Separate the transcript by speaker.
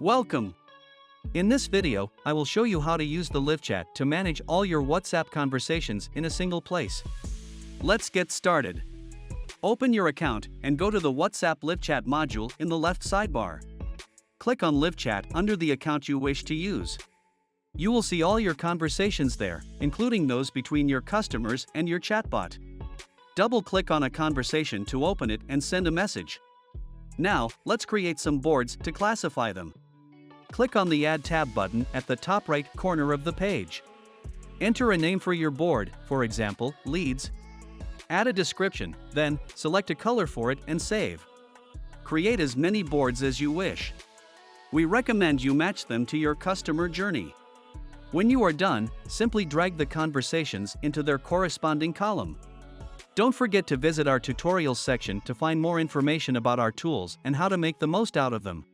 Speaker 1: Welcome! In this video, I will show you how to use the LiveChat to manage all your WhatsApp conversations in a single place. Let's get started. Open your account and go to the WhatsApp LiveChat module in the left sidebar. Click on LiveChat under the account you wish to use. You will see all your conversations there, including those between your customers and your chatbot. Double-click on a conversation to open it and send a message. Now, let's create some boards to classify them. Click on the Add Tab button at the top right corner of the page. Enter a name for your board, for example, Leads. Add a description, then select a color for it and save. Create as many boards as you wish. We recommend you match them to your customer journey. When you are done, simply drag the conversations into their corresponding column. Don't forget to visit our tutorials section to find more information about our tools and how to make the most out of them.